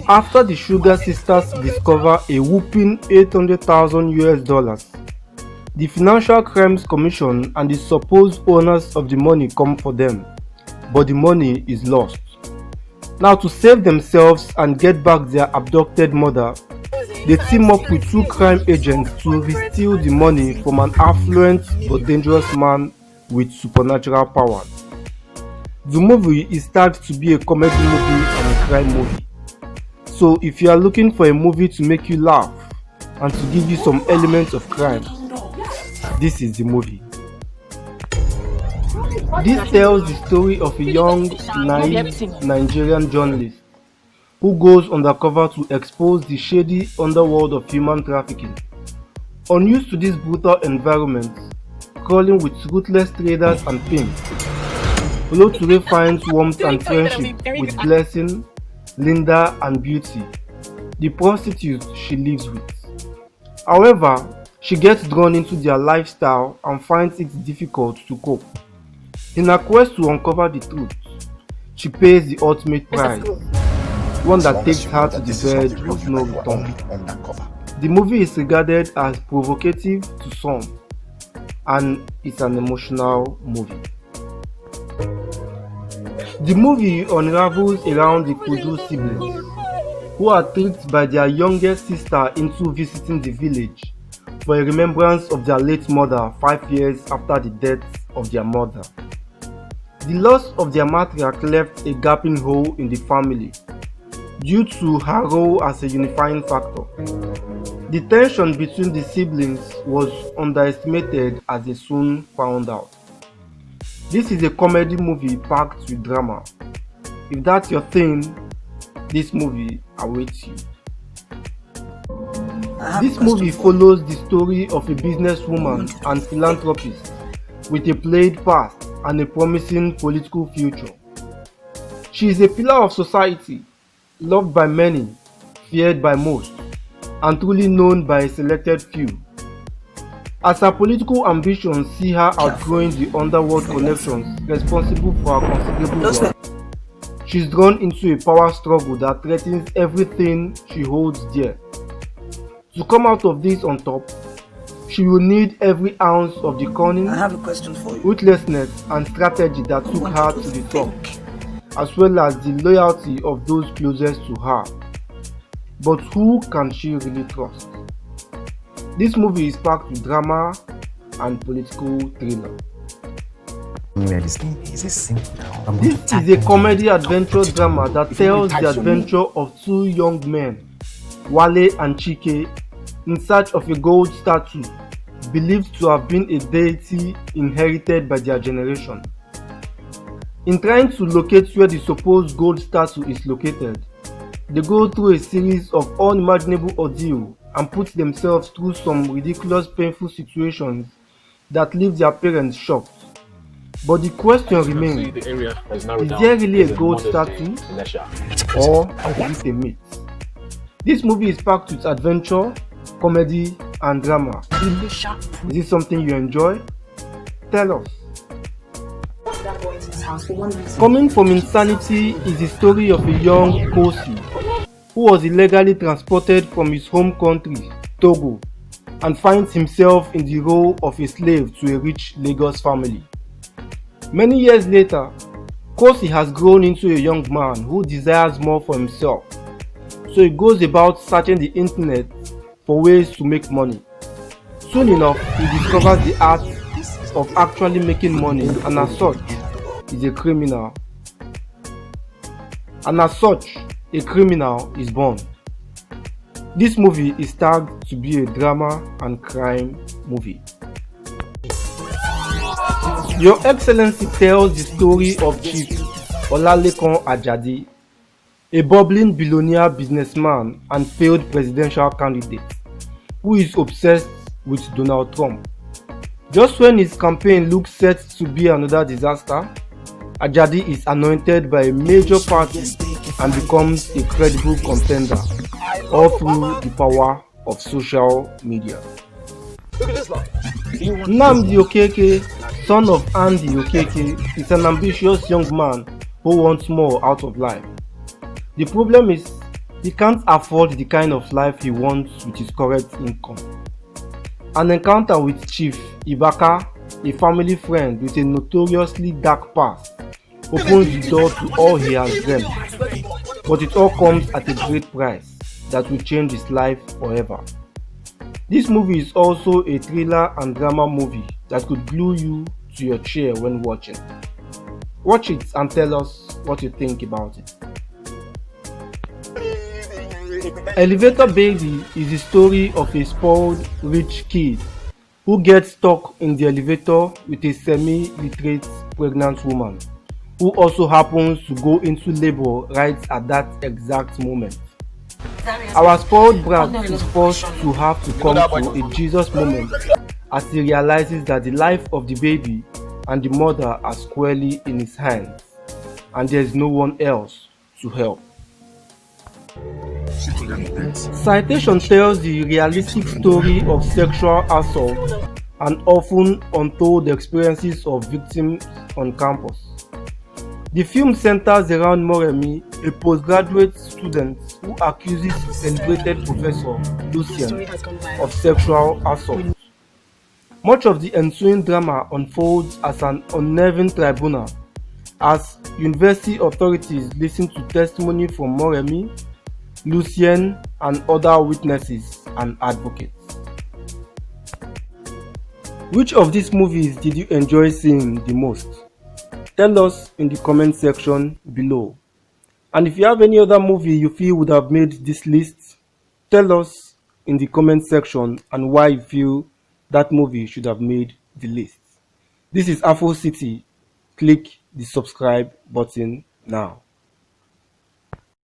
After the Sugar Sisters discover a whopping $800,000, the Financial Crimes Commission and the supposed owners of the money come for them, but the money is lost. Now, to save themselves and get back their abducted mother, they team up with two crime agents to steal the money from an affluent but dangerous man with supernatural powers. The movie is start to be a comedy movie and a crime movie. So if you are looking for a movie to make you laugh and to give you some elements of crime, this is the movie. This tells the story of a young, naive Nigerian journalist who goes undercover to expose the shady underworld of human trafficking. Unused to this brutal environment, crawling with ruthless traders and pimps, Oloture finds warmth and friendship with Blessing, Linda and Beauty, the prostitutes she lives with. However, she gets drawn into their lifestyle and finds it difficult to cope. In her quest to uncover the truth, she pays the ultimate price, one that takes her to the verge of no return. The movie is regarded as provocative to some, and it's an emotional movie. The movie unravels around the Kudu siblings, who are tricked by their youngest sister into visiting the village for a remembrance of their late mother 5 years after the death of their mother. The loss of their matriarch left a gaping hole in the family due to her role as a unifying factor. The tension between the siblings was underestimated, as they soon found out. This is a comedy movie packed with drama. If that's your thing, this movie awaits you. This movie follows the story of a businesswoman and philanthropist with a played past and a promising political future. She is a pillar of society, loved by many, feared by most, and truly known by a selected few. As her political ambitions see her outgrowing the underworld connections responsible for her considerable wealth, she is drawn into a power struggle that threatens everything she holds dear. To come out of this on top, she will need every ounce of the cunning, ruthlessness, and strategy that took her to the top, as well as the loyalty of those closest to her. But who can she really trust? This movie is packed with drama and political thriller. This is a comedy adventure drama that tells the adventure of two young men, Wale and Chike, in search of a gold statue believed to have been a deity inherited by their generation. In trying to locate where the supposed gold statue is located, they go through a series of unimaginable ordeals and put themselves through some ridiculous, painful situations that leave their parents shocked. But the question remains, is there really a gold statue, or is it a myth? This movie is packed with adventure, comedy, and drama. Is it something you enjoy? Tell us. Coming from Insanity is the story of a young Kosi who was illegally transported from his home country, Togo, and finds himself in the role of a slave to a rich Lagos family. Many years later, Kosi has grown into a young man who desires more for himself, so he goes about searching the internet for ways to make money. Soon enough, he discovers the art of actually making money, and as such, is a criminal. A criminal is born. This movie is tagged to be a drama and crime movie. Your Excellency tells the story of Chief Olalekan Ajadi, a bubbling billionaire businessman and failed presidential candidate who is obsessed with Donald Trump. Just when his campaign looks set to be another disaster, Ajadi is anointed by a major party and becomes a credible contender, all through the power of social media. Nnamdi Okeke, son of Andy Okeke, is an ambitious young man who wants more out of life. The problem is, He can't afford the kind of life he wants with his current income. An encounter with Chief Ibaka, a family friend with a notoriously dark past, opens the door to all he has dreamt, but it all comes at a great price that will change his life forever. This movie is also a thriller and drama movie that could glue you to your chair when watching. Watch it and tell us what you think about it. Elevator Baby is the story of a spoiled rich kid who gets stuck in the elevator with a semi-literate pregnant woman who also happens to go into labor right at that exact moment. Our spoiled brat is forced to have to come to a Jesus moment as he realizes that the life of the baby and the mother are squarely in his hands and there is no one else to help. Citation tells the realistic story of sexual assault and often untold experiences of victims on campus. The film centers around Moremi, a postgraduate student who accuses celebrated professor Lucien of sexual assault. Much of the ensuing drama unfolds as an unnerving tribunal as university authorities listen to testimony from Moremi, Lucien, and other witnesses and advocates. Which of these movies did you enjoy seeing the most? Tell us in the comment section below. And if you have any other movie you feel would have made this list, tell us in the comment section and why you feel that movie should have made the list. This is Afro City. Click the subscribe button now.